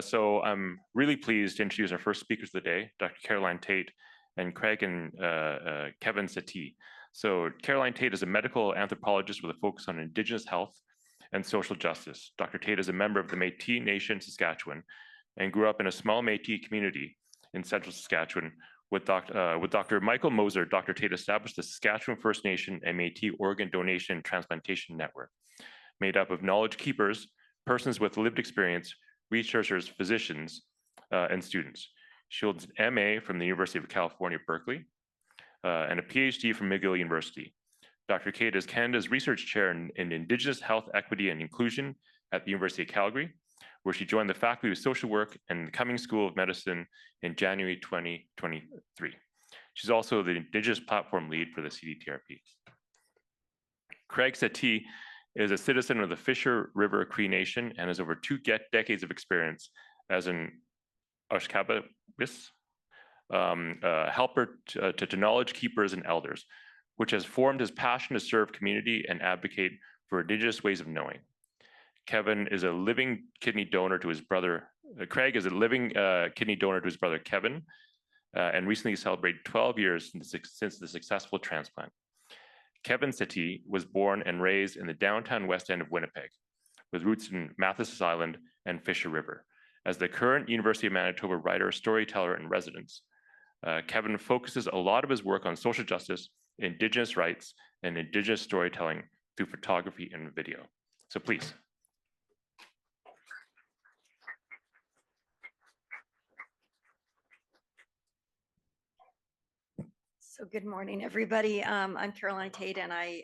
So I'm really pleased to introduce our first speakers of the day, Dr. Caroline Tait and Craig and Kevin Settee. So Caroline Tait is a medical anthropologist with a focus on Indigenous health and social justice. Dr. Tait is a member of the Métis Nation, Saskatchewan, and grew up in a small Métis community in central Saskatchewan. With Dr. Michael Moser, Dr. Tait established the Saskatchewan First Nation and Métis Organ Donation and Transplantation Network, made up of knowledge keepers, persons with lived experience, researchers, physicians, and students. She holds an MA from the University of California, Berkeley, and a PhD from McGill University. Dr. Tait is Canada's Research Chair in Indigenous Health, Equity, and Inclusion at the University of Calgary, where she joined the Faculty of Social Work and the Cummings School of Medicine in January 2023. She's also the Indigenous Platform Lead for the CDTRP. Craig Settee is a citizen of the Fisher River Cree Nation and has over 2 decades of experience as an Ashkabawis helper to knowledge keepers and elders, which has formed his passion to serve community and advocate for Indigenous ways of knowing. Kevin is a living kidney donor to his brother. Craig is a living kidney donor to his brother Kevin, and recently celebrated 12 years since the successful transplant. Kevin Settee was born and raised in the downtown west end of Winnipeg, with roots in Mathesis Island and Fisher River. As the current University of Manitoba writer, storyteller, and residence, Kevin focuses a lot of his work on social justice, Indigenous rights, and Indigenous storytelling through photography and video. So please. So good morning, everybody. I'm Caroline Tait, and I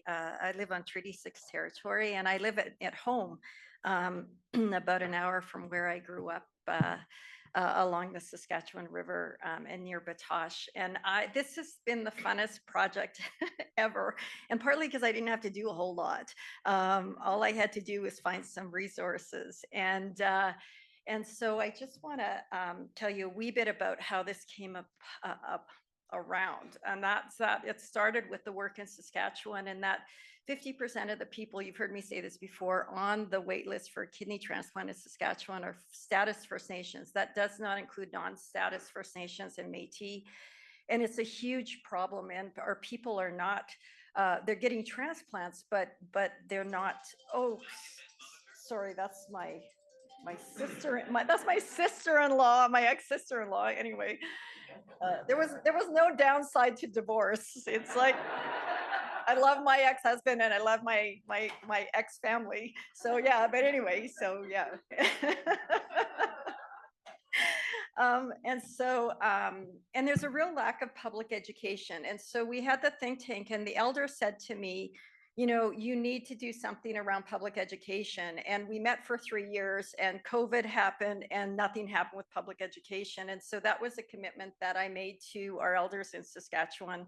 live on Treaty 6 territory, and I live at home about an hour from where I grew up along the Saskatchewan River and near Batoche. And this has been the funnest project ever, and partly because I didn't have to do a whole lot. All I had to do was find some resources. And so I just want to tell you a wee bit about how this came up around, and that's that it started with the work in Saskatchewan, and that 50% of the people, you've heard me say this before, on the wait list for kidney transplant in Saskatchewan are status First Nations. That does not include non-status First Nations and Métis, and it's a huge problem. And our people are not they're getting transplants, but they're not. Oh, sorry, that's my sister. That's my sister-in-law, my ex-sister-in-law. Anyway, there was no downside to divorce. It's like I love my ex-husband and I love my ex-family. So yeah, but anyway, so yeah. And there's a real lack of public education. And so we had the think tank, and the elder said to me, you know, you need to do something around public education. And we met for 3 years, and COVID happened and nothing happened with public education. And so that was a commitment that I made to our elders in Saskatchewan.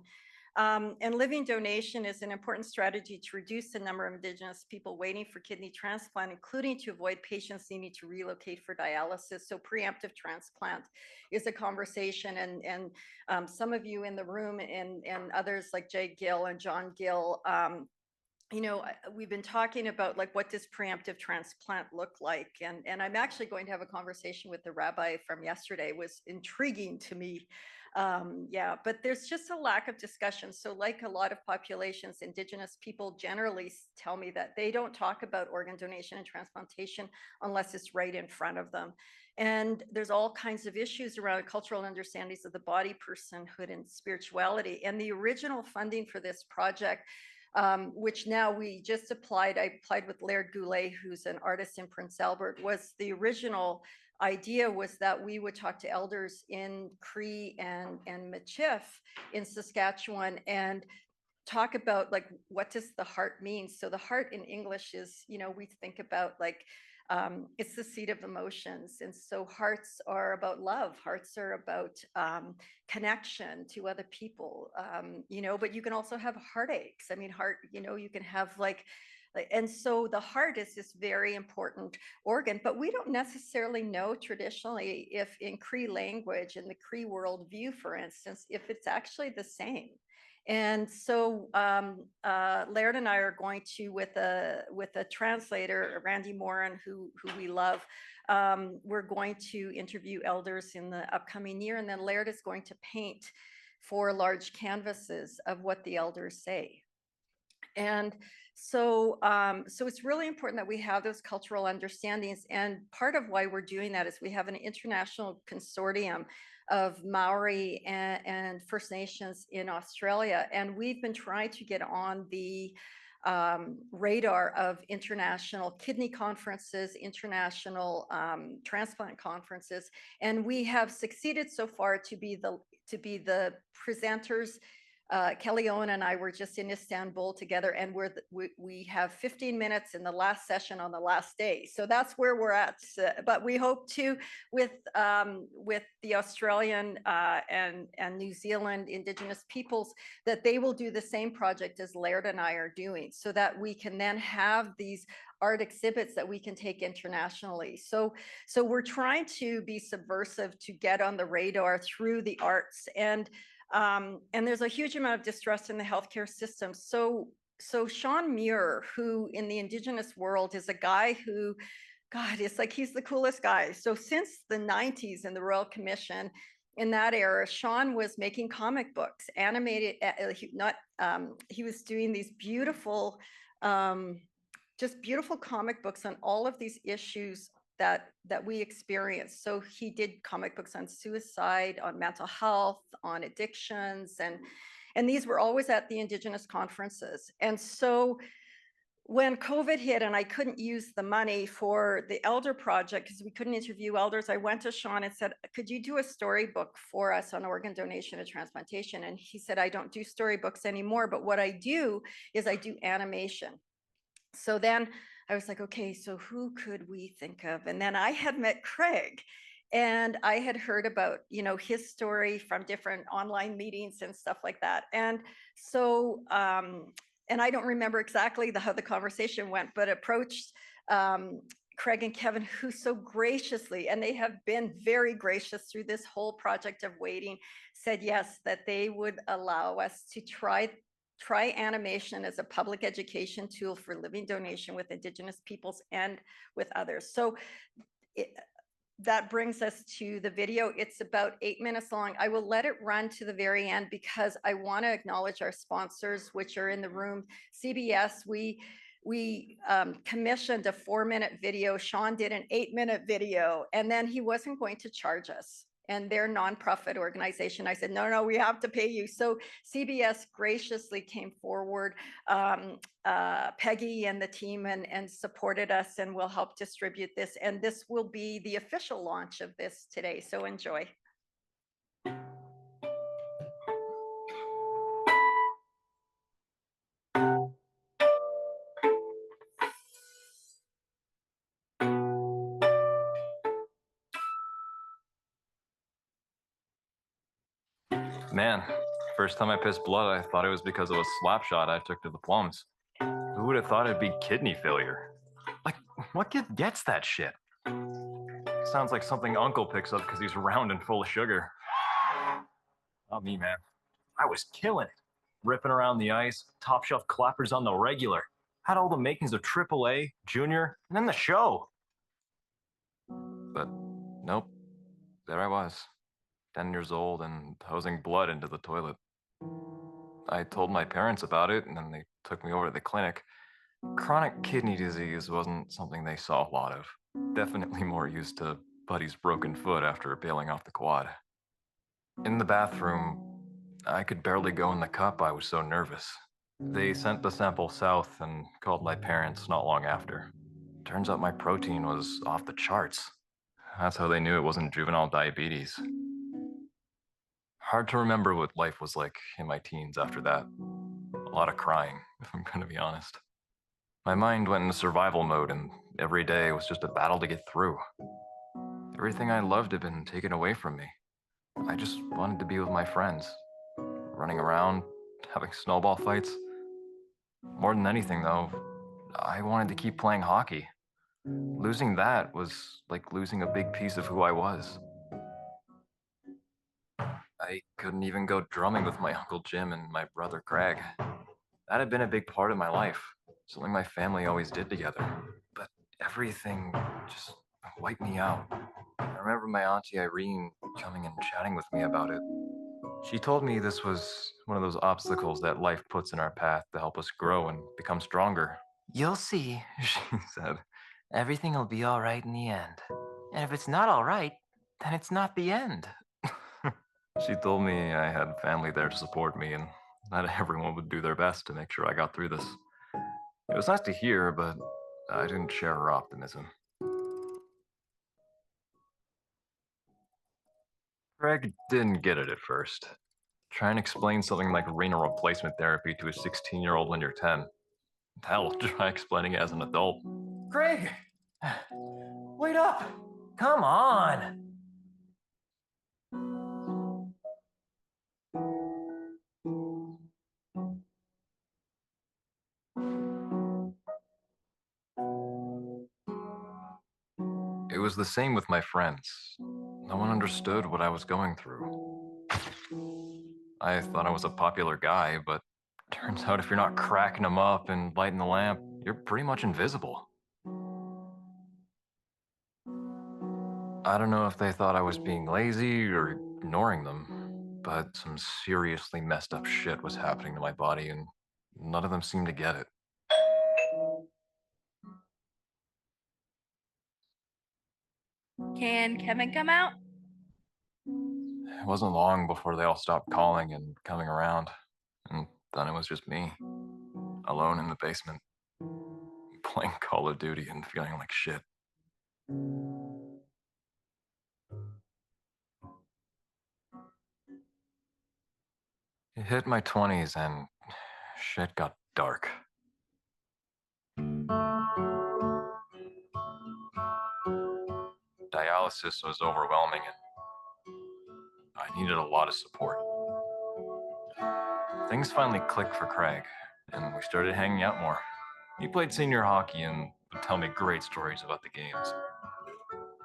And living donation is an important strategy to reduce the number of Indigenous people waiting for kidney transplant, including to avoid patients needing to relocate for dialysis. So preemptive transplant is a conversation, and some of you in the room and others like Jay Gill and John Gill, you know, we've been talking about like, what does preemptive transplant look like? And I'm actually going to have a conversation with the rabbi from yesterday. It was intriguing to me. Yeah, but there's just a lack of discussion. So like a lot of populations, Indigenous people generally tell me that they don't talk about organ donation and transplantation unless it's right in front of them. And there's all kinds of issues around cultural understandings of the body, personhood, and spirituality. And the original funding for this project, which now we just applied. I applied with Laird Goulet, who's an artist in Prince Albert. Was the original idea was that we would talk to elders in Cree and Michif in Saskatchewan and talk about like, what does the heart mean? So the heart in English is, you know, we think about like, it's the seat of emotions. And so hearts are about love. Hearts are about connection to other people, you know, but you can also have heartaches. I mean, heart, you know, you can have like, and so the heart is this very important organ, but we don't necessarily know traditionally if in Cree language, in the Cree worldview, for instance, if it's actually the same. And so Laird and I are going to, with a translator, Randy Moran, who we love, we're going to interview elders in the upcoming year, and then Laird is going to paint 4 large canvases of what the elders say. And so, so it's really important that we have those cultural understandings. And part of why we're doing that is we have an international consortium of Maori and First Nations in Australia. And we've been trying to get on the radar of international kidney conferences, international transplant conferences. And we have succeeded so far to be the presenters. Kelly Owen and I were just in Istanbul together, and we have 15 minutes in the last session on the last day. So that's where we're at. But we hope to, with the Australian and New Zealand Indigenous peoples, that they will do the same project as Laird and I are doing, so that we can then have these art exhibits that we can take internationally. So we're trying to be subversive to get on the radar through the arts. And there's a huge amount of distrust in the healthcare system. So Sean Muir, who in the Indigenous world is a guy who, God, it's like he's the coolest guy. So since the 90s in the Royal Commission, in that era, Sean was making comic books, animated, he was doing these beautiful, just beautiful comic books on all of these issues that we experience. So he did comic books on suicide, on mental health, on addictions, and these were always at the Indigenous conferences. And so when COVID hit and I couldn't use the money for the Elder Project because we couldn't interview elders, I went to Sean and said, could you do a storybook for us on organ donation and transplantation? And he said, I don't do storybooks anymore, but what I do is I do animation. So then I was like, okay, so who could we think of? And then I had met Craig, and I had heard about, his story from different online meetings and stuff like that. And so, and I don't remember exactly how the conversation went, but approached Craig and Kevin, who so graciously, and they have been very gracious through this whole project of waiting, said yes, that they would allow us to try animation as a public education tool for living donation with Indigenous peoples and with others. So that brings us to the video. It's about 8 minutes long. I will let it run to the very end because I want to acknowledge our sponsors, which are in the room. CBS, we commissioned a 4-minute video. Sean did an 8-minute video, and then he wasn't going to charge us. And their nonprofit organization, I said, no, we have to pay you. So CBS graciously came forward, Peggy and the team, and supported us, and will help distribute this. And this will be the official launch of this today. So enjoy. Man, first time I pissed blood, I thought it was because of a slap shot I took to the plums. Who would have thought it'd be kidney failure? Like, what kid gets that shit? Sounds like something Uncle picks up because he's round and full of sugar. Not me, man. I was killing it. Ripping around the ice, top shelf clappers on the regular. Had all the makings of AAA, Junior, and then the show. But nope, there I was. 10 years old and hosing blood into the toilet. I told my parents about it, and then they took me over to the clinic. Chronic kidney disease wasn't something they saw a lot of. Definitely more used to Buddy's broken foot after bailing off the quad. In the bathroom, I could barely go in the cup, I was so nervous. They sent the sample south and called my parents not long after. Turns out my protein was off the charts. That's how they knew it wasn't juvenile diabetes. Hard to remember what life was like in my teens after that. A lot of crying, if I'm gonna be honest. My mind went into survival mode, and every day was just a battle to get through. Everything I loved had been taken away from me. I just wanted to be with my friends, running around, having snowball fights. More than anything, though, I wanted to keep playing hockey. Losing that was like losing a big piece of who I was. I couldn't even go drumming with my Uncle Jim and my brother Craig. That had been a big part of my life, something my family always did together. But everything just wiped me out. I remember my auntie Irene coming and chatting with me about it. She told me this was one of those obstacles that life puts in our path to help us grow and become stronger. You'll see, she said. Everything will be all right in the end. And if it's not all right, then it's not the end. She told me I had family there to support me and that everyone would do their best to make sure I got through this. It was nice to hear, but I didn't share her optimism. Greg didn't get it at first. Try and explain something like renal replacement therapy to a 16-year-old when you're 10. Hell, try explaining it as an adult. Greg! Wait up! Come on! It was the same with my friends. No one understood what I was going through. I thought I was a popular guy, but turns out if you're not cracking them up and lighting the lamp, you're pretty much invisible. I don't know if they thought I was being lazy or ignoring them, but some seriously messed up shit was happening to my body, and none of them seemed to get it. Can Kevin come out? It wasn't long before they all stopped calling and coming around, and then it was just me, alone in the basement, playing Call of Duty and feeling like shit. It hit my 20s and shit got dark. Dialysis was overwhelming and I needed a lot of support. Things finally clicked for Craig, and we started hanging out more. He played senior hockey and would tell me great stories about the games.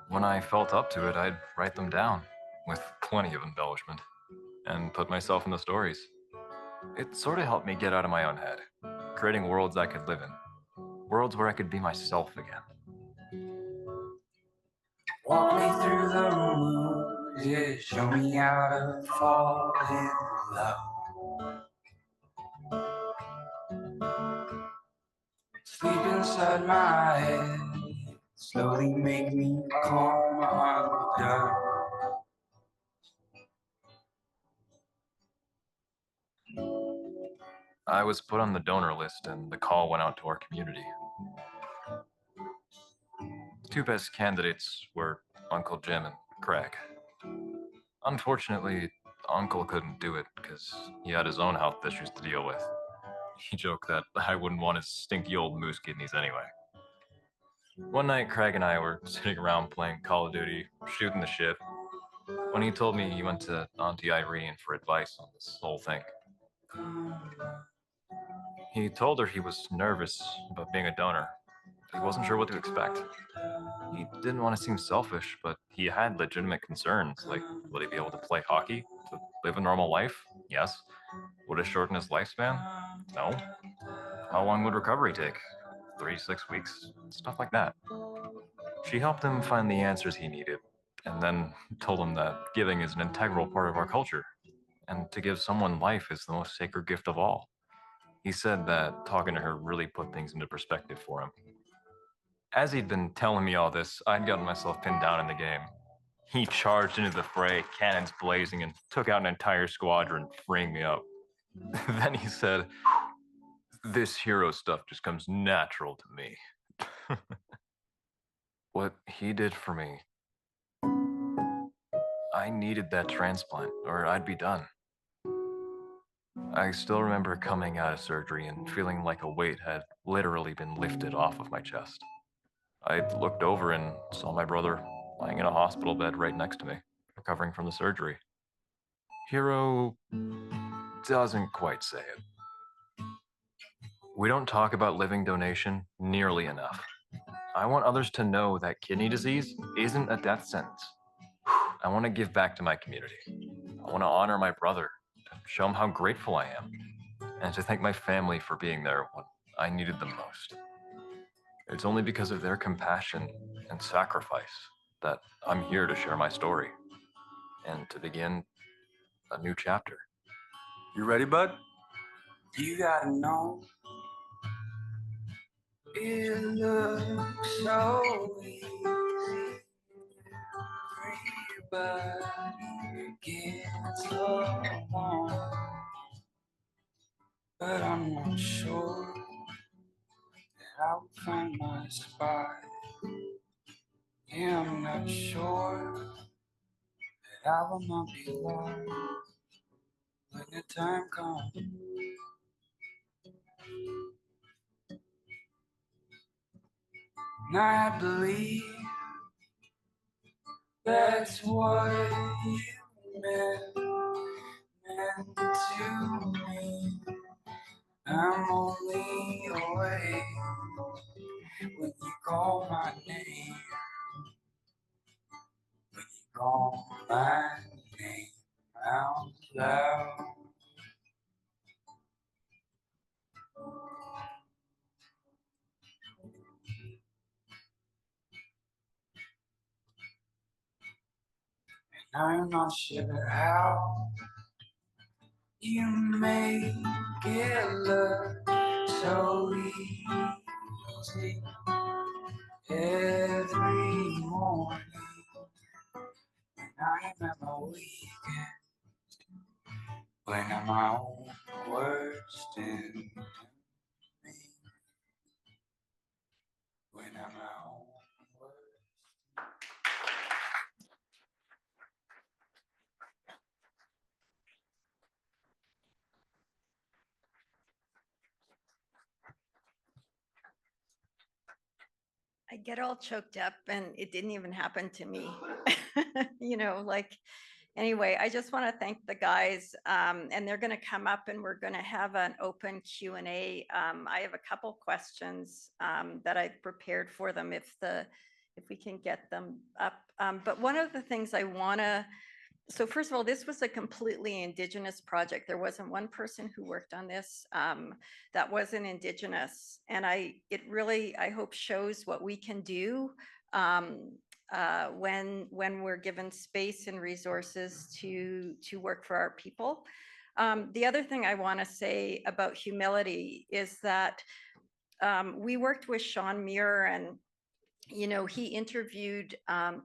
When I felt up to it, I'd write them down, with plenty of embellishment, and put myself in the stories. It sort of helped me get out of my own head, creating worlds I could live in, worlds where I could be myself again. Walk me through the moon, yeah, show me how to fall in love. Sleep inside my head, slowly make me calm down. I was put on the donor list and the call went out to our community. The two best candidates were Uncle Jim and Craig. Unfortunately, Uncle couldn't do it because he had his own health issues to deal with. He joked that I wouldn't want his stinky old moose kidneys anyway. One night, Craig and I were sitting around playing Call of Duty, shooting the shit, when he told me he went to Auntie Irene for advice on this whole thing. He told her he was nervous about being a donor. He wasn't sure what to expect. He didn't want to seem selfish, but he had legitimate concerns, like would he be able to play hockey, to live a normal life? Yes. Would it shorten his lifespan? No. How long would recovery take? 3 to 6 weeks? Stuff like that. She helped him find the answers he needed, and then told him that giving is an integral part of our culture, and to give someone life is the most sacred gift of all. He said that talking to her really put things into perspective for him. As he'd been telling me all this, I'd gotten myself pinned down in the game. He charged into the fray, cannons blazing, and took out an entire squadron, freeing me up. Then he said, "This hero stuff just comes natural to me." What he did for me, I needed that transplant, or I'd be done. I still remember coming out of surgery and feeling like a weight had literally been lifted off of my chest. I looked over and saw my brother lying in a hospital bed right next to me, recovering from the surgery. Hero doesn't quite say it. We don't talk about living donation nearly enough. I want others to know that kidney disease isn't a death sentence. I want to give back to my community. I want to honor my brother, to show him how grateful I am, and to thank my family for being there when I needed them most. It's only because of their compassion and sacrifice that I'm here to share my story and to begin a new chapter. You ready, bud? You gotta know, it looks so easy. Everybody gets along, but I'm not sure that I'll find my spot. Yeah, I'm not sure that I will not be lost when the time comes. And I believe that's what you meant to me. I'm only away when you call my name. When you call my name out loud. And I'm not sure how you make it look so easy every morning. When I'm at my weekend, when I'm my own worst enemy, when I'm my own worst. I get all choked up and it didn't even happen to me. Like, anyway, I just want to thank the guys, and they're going to come up and we're going to have an open Q&A. I have a couple questions that I prepared for them if we can get them up. But one of the things I want to, so first of all, this was a completely Indigenous project. There wasn't one person who worked on this that wasn't Indigenous. And it really, I hope, shows what we can do when we're given space and resources to work for our people. The other thing I want to say about humility is that we worked with Sean Muir, and he interviewed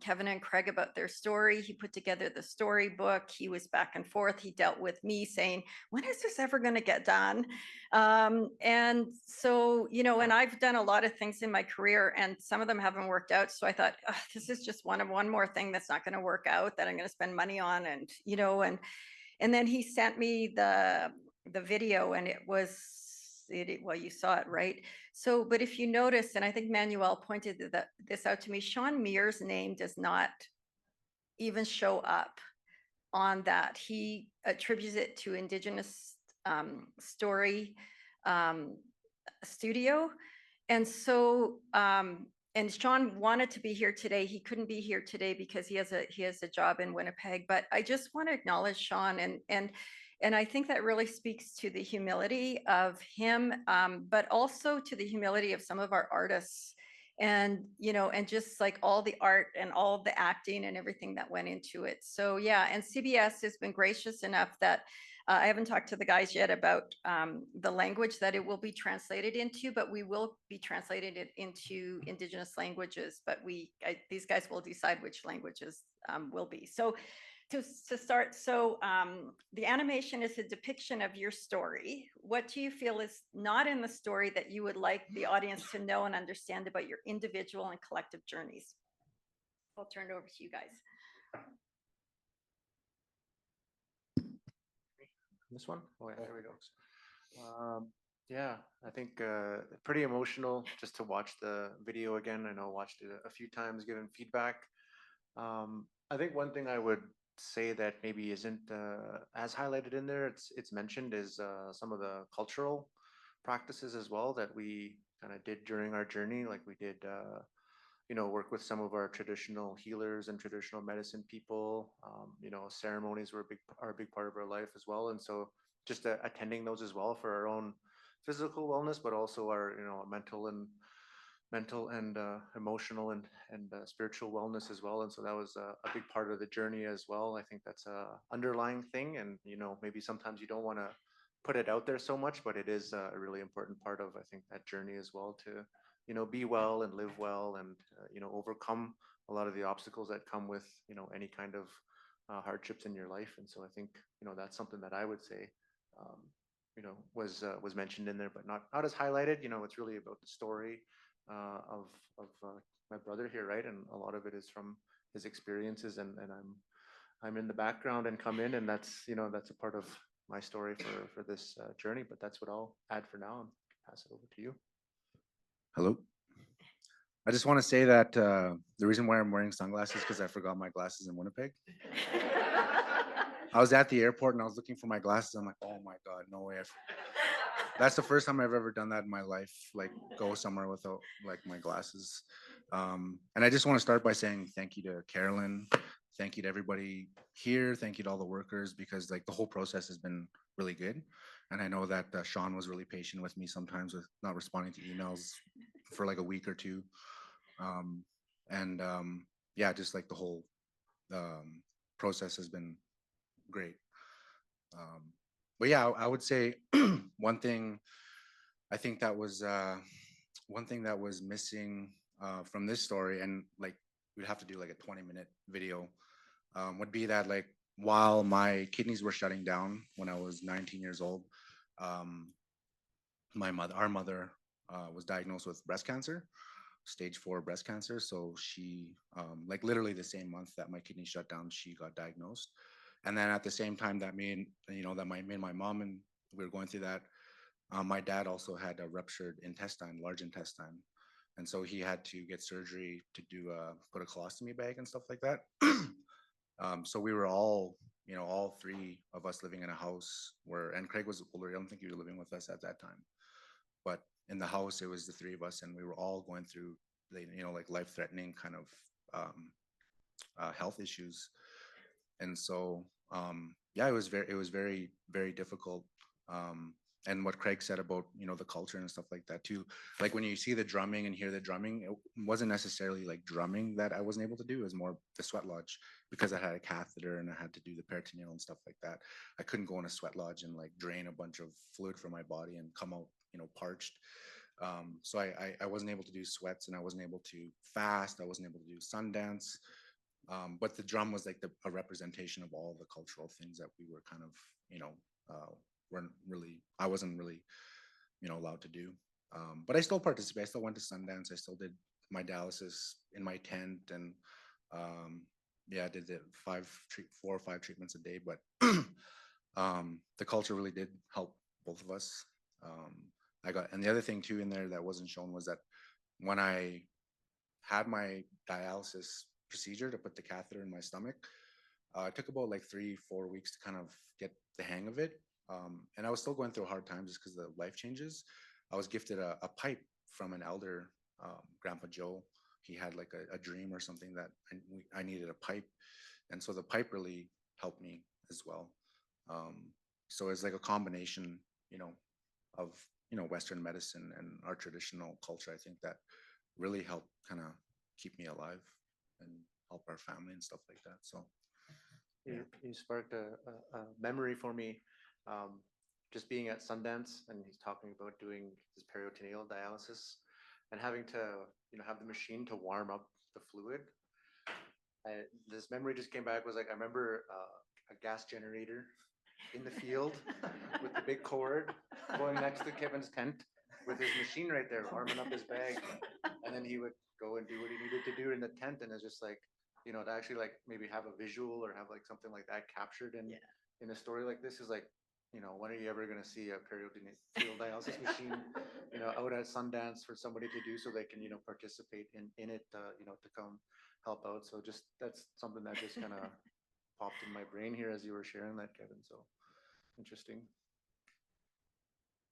Kevin and Craig about their story. He put together the storybook. He was back and forth. He dealt with me saying, when is this ever going to get done? And so, and I've done a lot of things in my career and some of them haven't worked out. So I thought, this is just one more thing that's not going to work out that I'm going to spend money on. And, and then he sent me the video, and it was, well, you saw it, right? So, but if you notice, and I think Manuel pointed this out to me, Sean Muir's name does not even show up on that. He attributes it to Indigenous Story Studio. And so, and Sean wanted to be here today. He couldn't be here today because he has a job in Winnipeg. But I just want to acknowledge Sean, and I think that really speaks to the humility of him, but also to the humility of some of our artists, and and just like all the art and all the acting and everything that went into it. So yeah, and CBS has been gracious enough that I haven't talked to the guys yet about the language that it will be translated into, but we will be translating it into Indigenous languages. But these guys will decide which languages will be. So to start, so the animation is a depiction of your story. What do you feel is not in the story that you would like the audience to know and understand about your individual and collective journeys? I'll turn it over to you guys. This one? Oh, yeah, there we go. Yeah, I think pretty emotional just to watch the video again. I know I watched it a few times, given feedback. I think one thing I would say that maybe isn't as highlighted in there, it's mentioned, is some of the cultural practices as well that we kind of did during our journey. Like we did work with some of our traditional healers and traditional medicine people. Ceremonies were a big part of our life as well. And so just attending those as well for our own physical wellness, but also our, mental and mental and emotional and spiritual wellness as well. And so that was a big part of the journey as well. I think that's a underlying thing, and maybe sometimes you don't want to put it out there so much, but it is a really important part of, I think, that journey as well, to be well and live well, and overcome a lot of the obstacles that come with any kind of hardships in your life. And so I think that's something that I would say um, was mentioned in there, but not as highlighted. It's really about the story of my brother here, right? And a lot of it is from his experiences, and I'm in the background and come in, and that's a part of my story for this journey. But that's what I'll add for now, and pass it over to you. Hello. I just want to say that the reason why I'm wearing sunglasses is because I forgot my glasses in Winnipeg. I was at the airport and I was looking for my glasses. I'm like, oh my God, no way. That's the first time I've ever done that in my life, like go somewhere without like my glasses. And I just want to start by saying thank you to Carolyn. Thank you to everybody here. Thank you to all the workers, because like the whole process has been really good. And I know that Sean was really patient with me sometimes with not responding to emails for like a week or two. Yeah, just like the whole process has been great. But yeah, I would say one thing I think that was one thing that was missing from this story, and like we'd have to do like a 20-minute video, would be that like while my kidneys were shutting down when I was 19 years old, our mother was diagnosed with breast cancer, stage 4 breast cancer. So she, like literally the same month that my kidney shut down, she got diagnosed. And then at the same time that me and my mom and we were going through that, my dad also had a ruptured intestine, large intestine. And so he had to get surgery to put a colostomy bag and stuff like that. So we were all, all three of us living in a house and Craig was older. I don't think he was living with us at that time. But in the house, it was the three of us, and we were all going through, like life-threatening kind of health issues. And so, yeah, it was very, very difficult. And what Craig said about, the culture and stuff like that too. Like when you see the drumming and hear the drumming, it wasn't necessarily like drumming that I wasn't able to do. It was more the sweat lodge, because I had a catheter and I had to do the peritoneal and stuff like that. I couldn't go in a sweat lodge and like drain a bunch of fluid from my body and come out, parched. So I wasn't able to do sweats, and I wasn't able to fast. I wasn't able to do Sundance. But the drum was like a representation of all the cultural things that we were kind of, I wasn't really, allowed to do. But I still participated. I still went to Sundance. I still did my dialysis in my tent, and yeah, I did the 4 or 5 treatments a day. But the culture really did help both of us. And the other thing too in there that wasn't shown was that when I had my dialysis procedure to put the catheter in my stomach, it took about like 3-4 weeks to kind of get the hang of it. And I was still going through hard times just because of the life changes. I was gifted a pipe from an elder, Grandpa Joe. He had like a dream or something that I needed a pipe. And so the pipe really helped me as well. So it's like a combination, of, Western medicine and our traditional culture, I think, that really helped kind of keep me alive and help our family and stuff like that. So you sparked a memory for me. Just being at Sundance, and he's talking about doing his peritoneal dialysis and having to, have the machine to warm up the fluid. This memory just came back. Was like, I remember a gas generator in the field with the big cord going next to Kevin's tent with his machine right there warming up his bag, and then he would go and do what he needed to do in the tent. And it's just like, to actually like maybe have a visual or have like something like that captured in a story like this is like, when are you ever going to see a peritoneal dialysis machine, out at Sundance for somebody to do so they can, participate in it, to come help out. So just that's something that just kind of popped in my brain here as you were sharing that, Kevin. So interesting.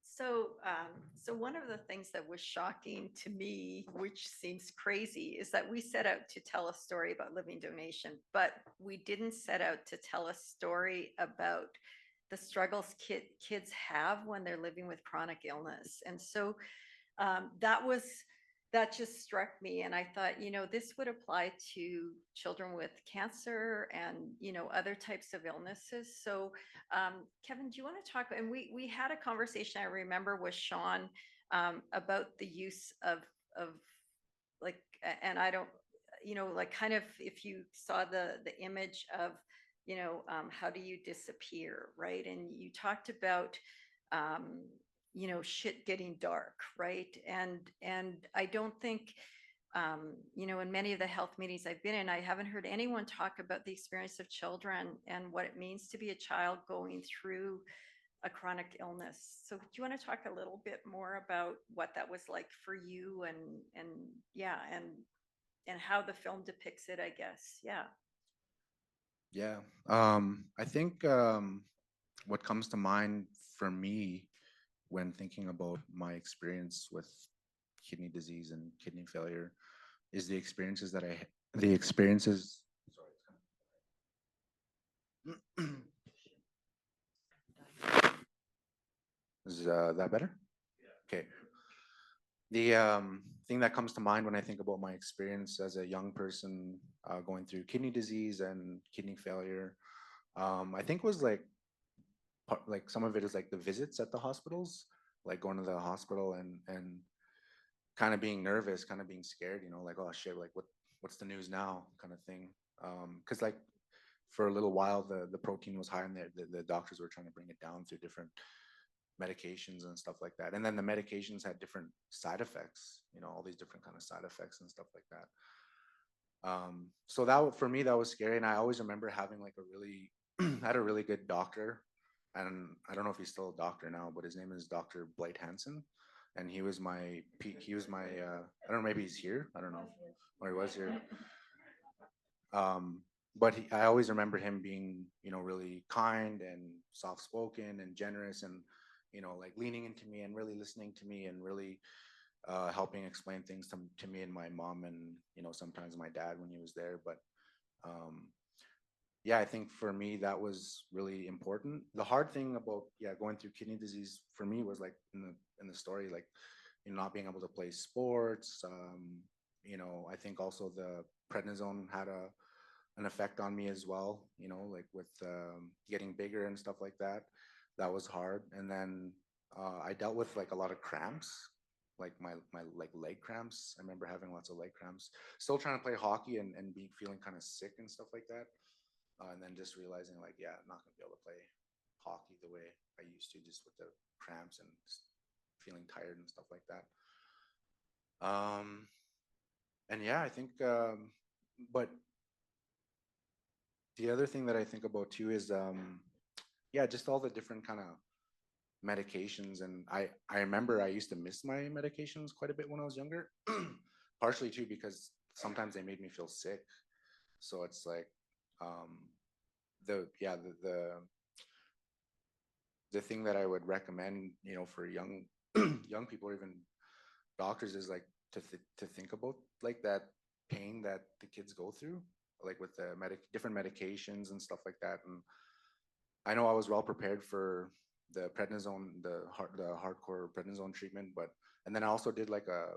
So one of the things that was shocking to me, which seems crazy, is that we set out to tell a story about living donation, but we didn't set out to tell a story about the struggles kids have when they're living with chronic illness. And so that was that just struck me. And I thought, this would apply to children with cancer and, other types of illnesses. So, Kevin, do you want to talk? And we had a conversation, I remember, with Sean about the use of like, and I don't, like kind of if you saw the image of, how do you disappear, right? And you talked about, um, shit getting dark, right? And I don't think, in many of the health meetings I've been in, I haven't heard anyone talk about the experience of children and what it means to be a child going through a chronic illness. So do you want to talk a little bit more about what that was like for you and yeah, and how the film depicts it, I guess. Yeah. Yeah. I think what comes to mind for me when thinking about my experience with kidney disease and kidney failure is the experiences that the experiences. Sorry. Is that better? Okay. The thing that comes to mind when I think about my experience as a young person going through kidney disease and kidney failure, I think was like some of it is like the visits at the hospitals, like going to the hospital and kind of being nervous, kind of being scared, like, oh shit, like what's the news now, kind of thing. Because like for a little while the protein was high and the doctors were trying to bring it down through different medications and stuff like that. And then the medications had different side effects, all these different kind of side effects and stuff like that. So that for me, that was scary. And I always remember having like I had a really good doctor, and I don't know if he's still a doctor now, but his name is Dr. Blight Hansen. And he was my, I don't know, maybe he's here. I don't know, or he was here. But I always remember him being, really kind and soft-spoken and generous and, like leaning into me and really listening to me and really helping explain things to me and my mom and, sometimes my dad when he was there. But yeah, I think for me, that was really important. The hard thing about, going through kidney disease for me was like in the story, like, not being able to play sports. I think also the prednisone had an effect on me as well, like with getting bigger and stuff like that. That was hard. And then I dealt with like a lot of cramps, like my like leg cramps. I remember having lots of leg cramps, still trying to play hockey and feeling kind of sick and stuff like that. And then just realizing like, yeah, I'm not gonna be able to play hockey the way I used to, just with the cramps and just feeling tired and stuff like that. And yeah, I think, but the other thing that I think about too is, yeah, just all the different kind of medications. And I remember I used to miss my medications quite a bit when I was younger, partially too because sometimes they made me feel sick. So it's like, the thing that I would recommend, for young young people or even doctors is like to think about like that pain that the kids go through, like with the different medications and stuff like that. And I know I was well prepared for the prednisone, the hardcore prednisone treatment, and then I also did like a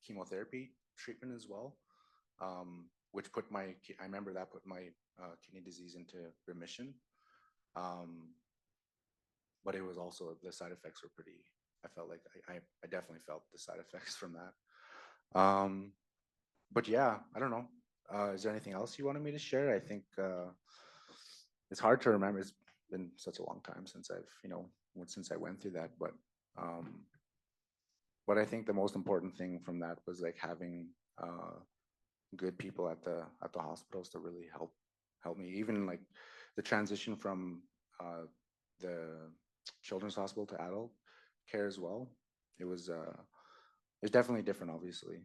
chemotherapy treatment as well, which I remember that put my kidney disease into remission. But it was also, the side effects were pretty, I felt like I definitely felt the side effects from that. But yeah, I don't know. Is there anything else you wanted me to share? I think it's hard to remember. It's been such a long time since since I went through that. But I think the most important thing from that was like having good people at the hospitals to really help me. Even like the transition from the children's hospital to adult care as well. It was definitely different, obviously,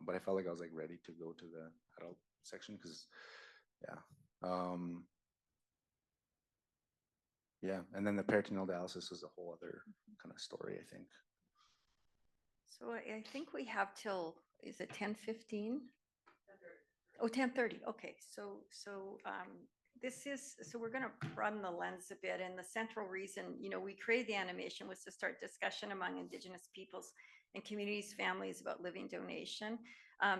but I felt like I was like ready to go to the adult section because, yeah, and then the peritoneal dialysis was a whole other kind of story, I think. So I think we have till, is it 10:15? Oh, 10:30. Okay. So this is, so we're going to broaden the lens a bit. And the central reason, we created the animation was to start discussion among Indigenous peoples and communities, families about living donation.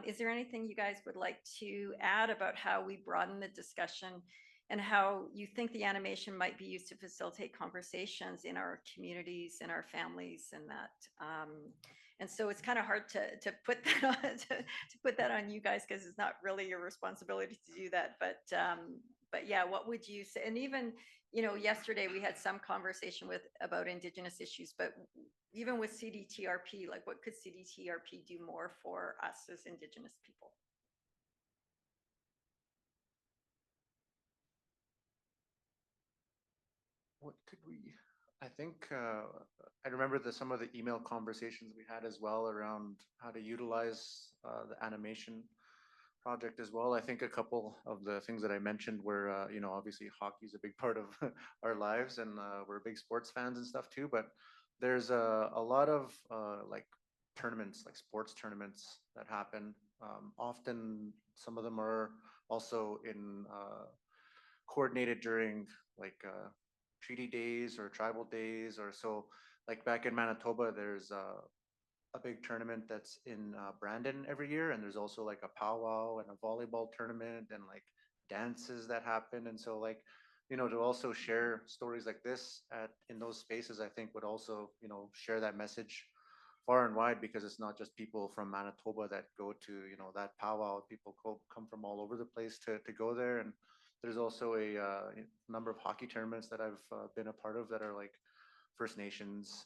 Is there anything you guys would like to add about how we broaden the discussion and how you think the animation might be used to facilitate conversations in our communities and our families and that? And so it's kind of hard to put that on to put that on you guys because it's not really your responsibility to do that. But yeah, what would you say? And even yesterday we had some conversation about Indigenous issues, but even with CDTRP, like what could CDTRP do more for us as Indigenous people? What could we? I think I remember some of the email conversations we had as well around how to utilize the animation project as well. I think a couple of the things that I mentioned were, obviously hockey is a big part of our lives, and we're big sports fans and stuff too. But there's a lot of like tournaments, like sports tournaments that happen. Often, some of them are also in coordinated during like treaty days or tribal days or so. Like back in Manitoba, there's a big tournament that's in Brandon every year, and there's also like a powwow and a volleyball tournament and like dances that happen. And so like, to also share stories like this in those spaces, I think would also, share that message far and wide, because it's not just people from Manitoba that go to, that powwow. People come from all over the place to go there. And there's also a number of hockey tournaments that I've been a part of that are like First Nations,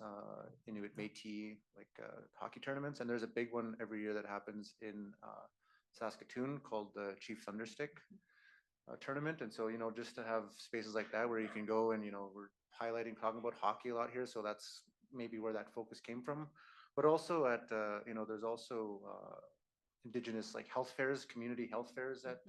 Inuit, Métis, like hockey tournaments. And there's a big one every year that happens in Saskatoon called the Chief Thunderstick tournament. And so, just to have spaces like that where you can go and, we're talking about hockey a lot here. So that's maybe where that focus came from. But also at, there's also Indigenous like health fairs, community health fairs that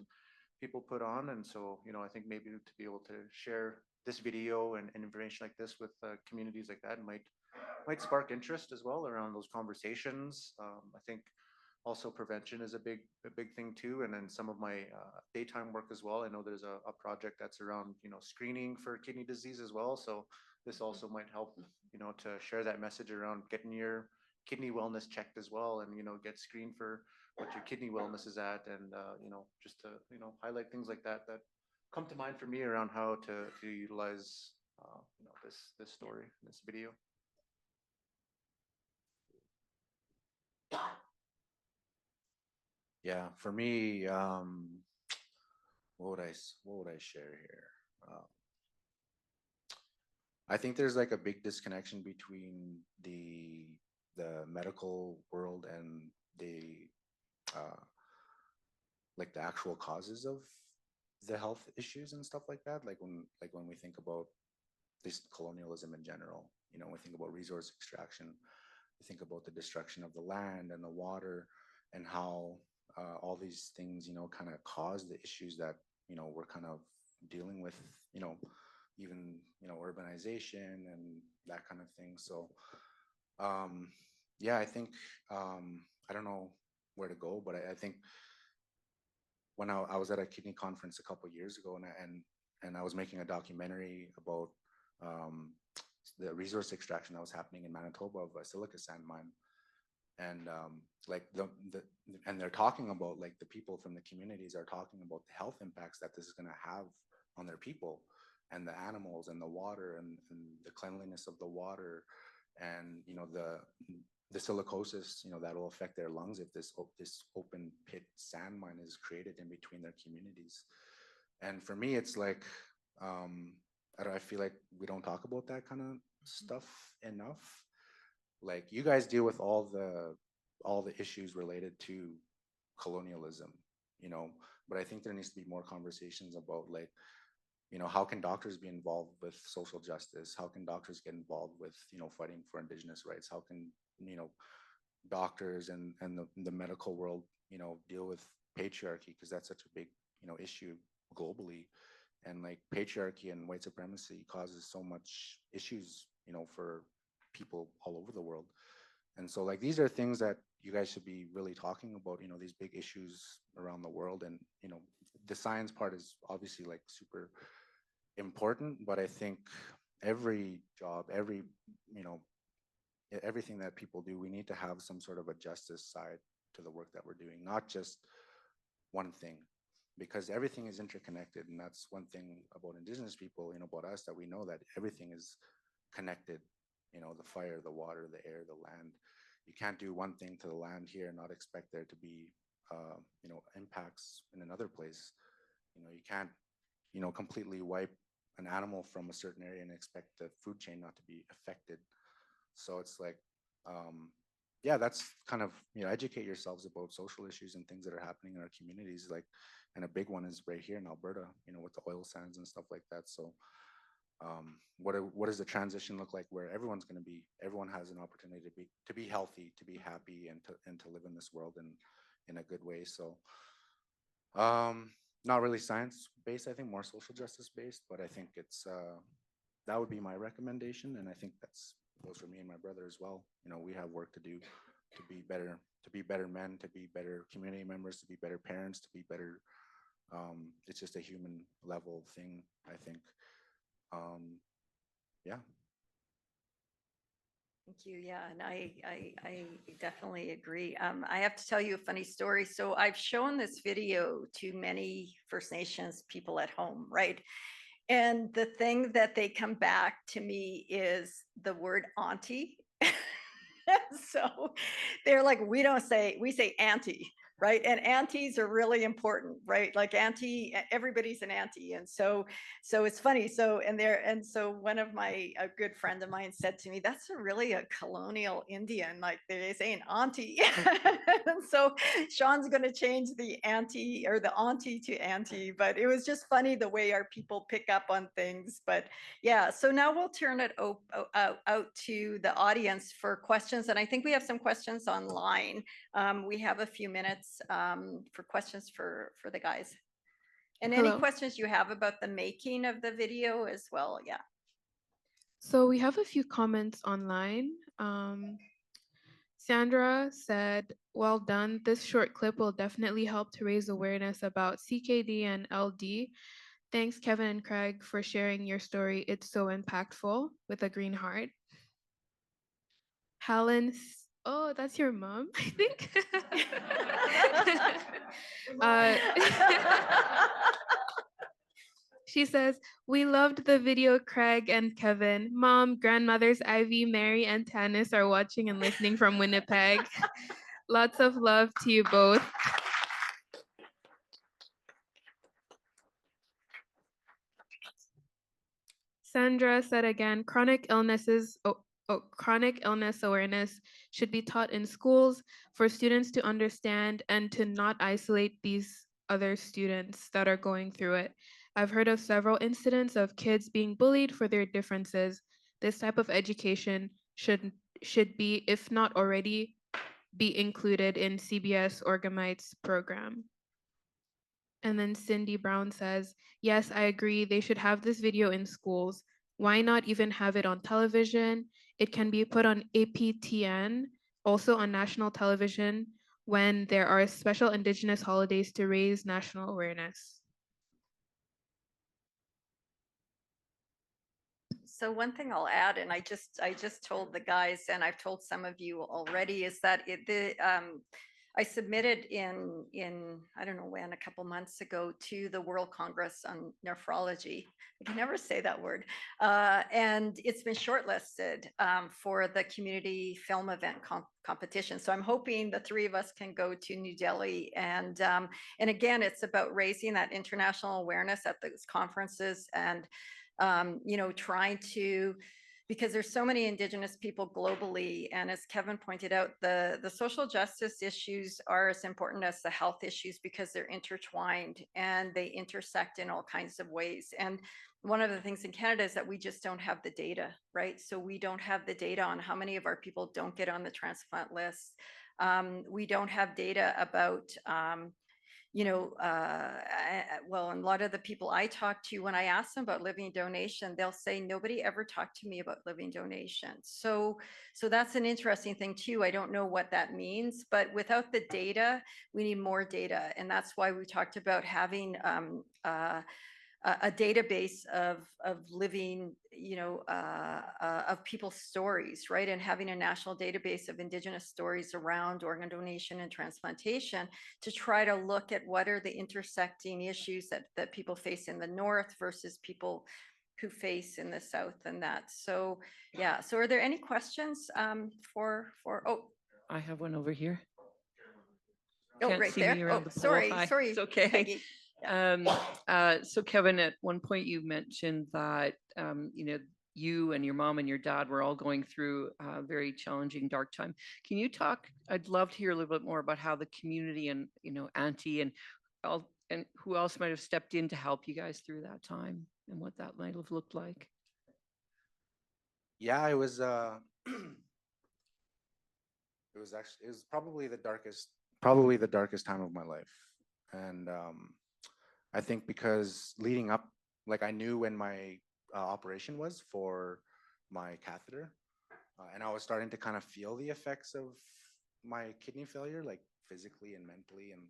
people put on. And so, I think maybe to be able to share this video and information like this with communities like that might spark interest as well around those conversations. I think also prevention is a big thing too. And then some of my daytime work as well. I know there's a project that's around, screening for kidney disease as well. So this also might help, to share that message around getting your kidney wellness checked as well, and get screened for what your kidney wellness is at, and just to highlight things like that come to mind for me around how to utilize this story, this video. Yeah, for me, what would I share here? I think there's like a big disconnection between the medical world and the like the actual causes of the health issues and stuff like that. Like when we think about this colonialism in general, we think about resource extraction, we think about the destruction of the land and the water, and how all these things, kind of cause the issues that, we're kind of dealing with, even, urbanization and that kind of thing. So, yeah, I think, I don't know where to go, but I think when I was at a kidney conference a couple of years ago, and I was making a documentary about the resource extraction that was happening in Manitoba of a silica sand mine, and like and they're talking about, like, the people from the communities are talking about the health impacts that this is going to have on their people and the animals and the water and the cleanliness of the water, and the silicosis, that will affect their lungs if this open pit sand mine is created in between their communities. And for me, it's like, I feel like we don't talk about that kind of stuff enough. Like, you guys deal with all the issues related to colonialism, but I think there needs to be more conversations about, like, how can doctors be involved with social justice? How can doctors get involved with, fighting for Indigenous rights? How can, doctors and the medical world, deal with patriarchy? Because that's such a big, issue globally. And like, patriarchy and white supremacy causes so much issues, for people all over the world. And so, like, these are things that you guys should be really talking about, these big issues around the world. And, the science part is obviously like super important, but I think every job, everything that people do, we need to have some sort of a justice side to the work that we're doing, not just one thing, because everything is interconnected. And that's one thing about Indigenous people, about us, that we know that everything is connected, the fire, the water, the air, the land. You can't do one thing to the land here and not expect there to be, impacts in another place. You can't, completely wipe an animal from a certain area and expect the food chain not to be affected. So it's like, yeah, that's kind of, educate yourselves about social issues and things that are happening in our communities. Like, and a big one is right here in Alberta, with the oil sands and stuff like that. So what does the transition look like where everyone has an opportunity to be healthy, to be happy, and to live in this world in a good way. So not really science based, I think more social justice based, but I think it's that would be my recommendation. And I think that's goes for me and my brother as well. We have work to do to be better men, to be better community members, to be better parents, to be better. It's just a human level thing, I think. Yeah. Thank you. Yeah, and I definitely agree. I have to tell you a funny story. So I've shown this video to many First Nations people at home, right? And the thing that they come back to me is the word auntie. So they're like, we say auntie, right? And aunties are really important, right? Like auntie, everybody's an auntie. And so it's funny. So one of a good friend of mine said to me, that's really a colonial Indian, like they say an auntie. And so Sean's going to change the auntie or the auntie to auntie, but it was just funny the way our people pick up on things. But yeah, so now we'll turn it out to the audience for questions. And I think we have some questions online. We have a few minutes for questions for the guys. And any Hello. questions you have about the making of the video as well, yeah. So we have a few comments online. Sandra said, well done. This short clip will definitely help to raise awareness about CKD and LD. Thanks, Kevin and Craig, for sharing your story. It's so impactful, with a green heart. Helen, oh, that's your mom, I think. She says, we loved the video, Craig and Kevin. Mom, grandmothers Ivy, Mary, and Tanis are watching and listening from Winnipeg. Lots of love to you both. Sandra said again, chronic illness awareness should be taught in schools for students to understand and to not isolate these other students that are going through it. I've heard of several incidents of kids being bullied for their differences. This type of education should be, if not already, be included in CBS Orgamite's program. And then Cindy Brown says, yes, I agree. They should have this video in schools. Why not even have it on television? It can be put on APTN, also on national television, when there are special Indigenous holidays to raise national awareness. So one thing I'll add, and I just told the guys, and I've told some of you already, is that I submitted in I don't know when, a couple months ago, to the World Congress on Nephrology. I can never say that word. And it's been shortlisted for the community film event competition. So I'm hoping the three of us can go to New Delhi. And again, it's about raising that international awareness at those conferences and trying to, because there's so many Indigenous people globally. And as Kevin pointed out, the social justice issues are as important as the health issues because they're intertwined and they intersect in all kinds of ways. And one of the things in Canada is that we just don't have the data, right? So we don't have the data on how many of our people don't get on the transplant list. We don't have data about well, and a lot of the people I talk to, when I ask them about living donation, they'll say nobody ever talked to me about living donation. So that's an interesting thing too. I don't know what that means, but without the data, we need more data, and that's why we talked about having a database of living, of people's stories, right? And having a national database of Indigenous stories around organ donation and transplantation to try to look at what are the intersecting issues that people face in the North versus people who face in the South and that. So, yeah. So are there any questions oh, I have one over here. oh, Can't right see there. me Oh, around the pole. sorry, Hi, sorry, it's okay. Peggy. So Kevin, at one point you mentioned that, you and your mom and your dad were all going through a very challenging, dark time. Can you talk, I'd love to hear a little bit more about how the community and, Auntie and who else might have stepped in to help you guys through that time and what that might have looked like. Yeah, it was it was probably the darkest time of my life. And I think because leading up, like I knew when my operation was for my catheter, and I was starting to kind of feel the effects of my kidney failure, like physically and mentally. And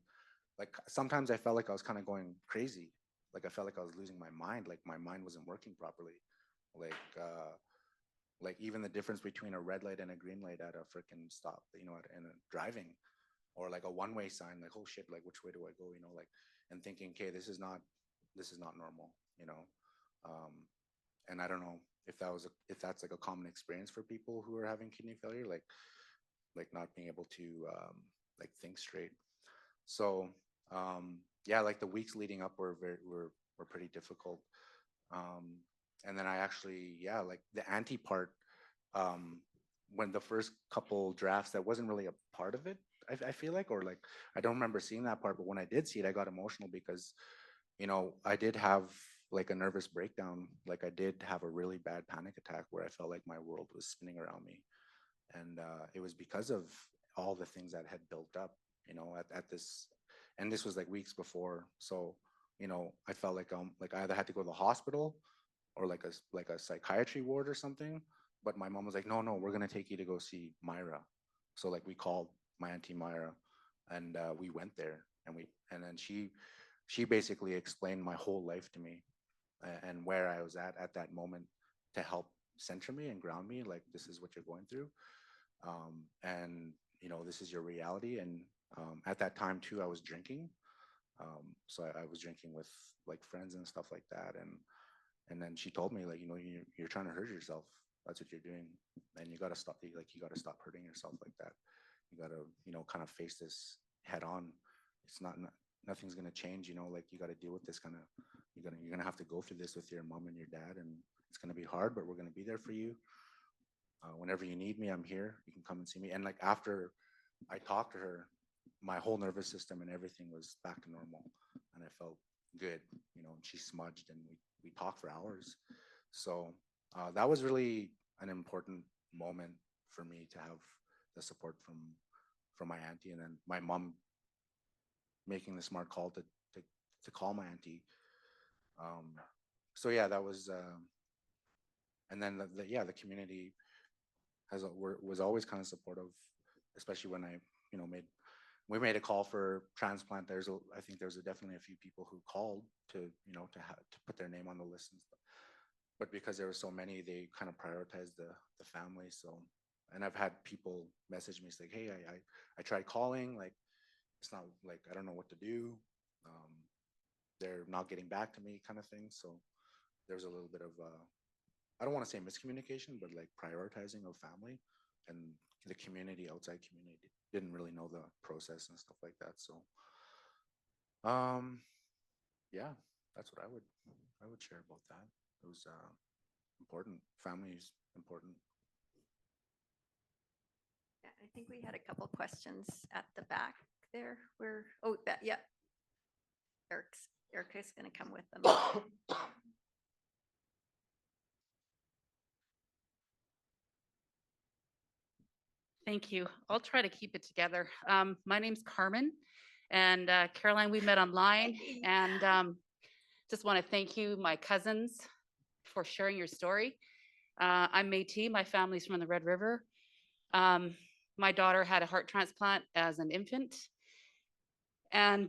like sometimes I felt like I was kind of going crazy. Like I felt like I was losing my mind, like my mind wasn't working properly. Like like even the difference between a red light and a green light at a freaking stop, and driving, or like a one-way sign, like, oh shit, like which way do I go, like, and thinking, okay, this is not normal, and I don't know if that's like a common experience for people who are having kidney failure, like not being able to like think straight. So yeah, like the weeks leading up were pretty difficult. And then I actually, yeah, like the anti part, when the first couple drafts, that wasn't really a part of it, I feel like, or like, I don't remember seeing that part, but when I did see it, I got emotional because, I did have like a nervous breakdown. Like I did have a really bad panic attack where I felt like my world was spinning around me. And it was because of all the things that had built up, at this, and this was like weeks before. So, I felt like I either had to go to the hospital or like a psychiatry ward or something. But my mom was like, no, we're gonna take you to go see Myra. So like we called my auntie Myra, and we went there, and then she basically explained my whole life to me, and where I was at that moment, to help center me and ground me. Like, this is what you're going through, and this is your reality. And at that time too, I was drinking. So I was drinking with like friends and stuff like that, and then she told me, like, you're trying to hurt yourself. That's what you're doing, and you got to stop. Like, you got to stop hurting yourself like that. You got to kind of face this head on. It's nothing's gonna change. Like, you got to deal with this kind of. You're gonna have to go through this with your mom and your dad, and it's gonna be hard, but we're gonna be there for you. Whenever you need me, I'm here. You can come and see me. And like after I talked to her, my whole nervous system and everything was back to normal, and I felt good. And she smudged, and we talked for hours. So that was really an important moment for me to have the support from my auntie, and then my mom making the smart call to call my auntie. So yeah, that was, and then the community was always kind of supportive, especially when I we made a call for transplant. I think there's definitely a few people who called to to put their name on the list and stuff. But because there were so many, they kind of prioritized the family. So, and I've had people message me saying, hey, I tried calling, like, it's not, like, I don't know what to do. They're not getting back to me, kind of thing. So there's a little bit of I don't want to say miscommunication, but like prioritizing of family, and the community, outside community, didn't really know the process and stuff like that. So yeah, that's what I would share about that. It was important. Family is important. Yeah, I think we had a couple questions at the back there. Yeah. Erica's going to come with them. Thank you. I'll try to keep it together. My name's Carmen, And Caroline, we met online, and just want to thank you, my cousins, for sharing your story. I'm Métis. My family's from the Red River. My daughter had a heart transplant as an infant, and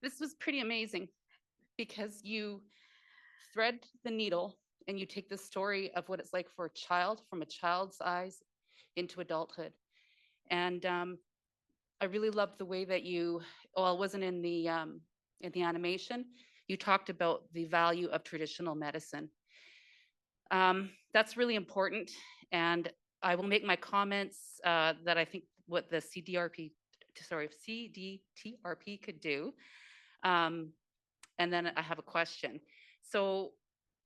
this was pretty amazing because you thread the needle and you take the story of what it's like for a child, from a child's eyes into adulthood. And I really loved the way that you, well, it wasn't in the animation, you talked about the value of traditional medicine. That's really important. And I will make my comments that I think what the CDTRP could do. And then I have a question. So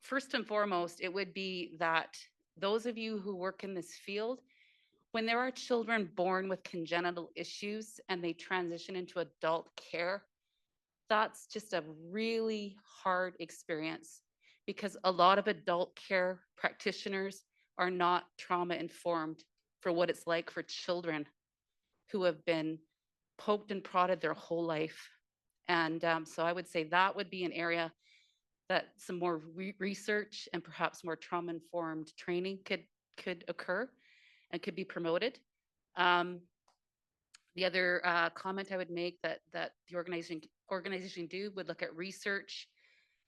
first and foremost, it would be that those of you who work in this field, when there are children born with congenital issues and they transition into adult care, that's just a really hard experience because a lot of adult care practitioners are not trauma informed for what it's like for children who have been poked and prodded their whole life. And so I would say that would be an area that some more research and perhaps more trauma informed training could occur and could be promoted. The other comment I would make that the organization do would look at research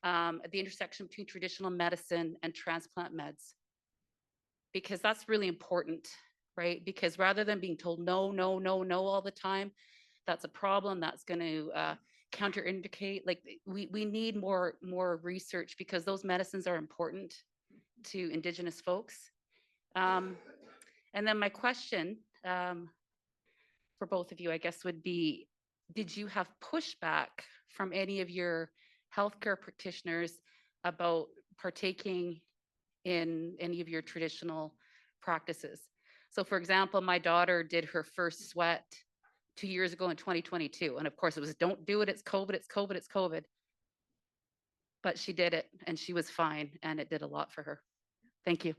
at the intersection between traditional medicine and transplant meds, because that's really important, right? Because rather than being told no, no, no, no all the time, that's a problem, that's going to counterindicate. Like we need more research because those medicines are important to Indigenous folks. And then my question for both of you, I guess, would be, did you have pushback from any of your healthcare practitioners about partaking in any of your traditional practices? So for example, my daughter did her first sweat 2 years ago in 2022. And of course it was, don't do it, it's COVID, it's COVID, it's COVID. But she did it and she was fine and it did a lot for her. Thank you.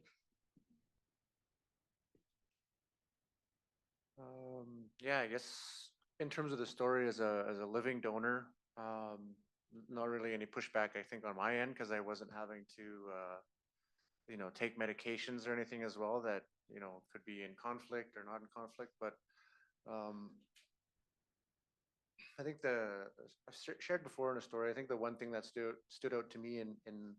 Yeah, I guess in terms of the story as a living donor, not really any pushback, I think, on my end, because I wasn't having to, take medications or anything as well that, could be in conflict or not in conflict. But I think I've shared before in a story, I think the one thing that stood out to me in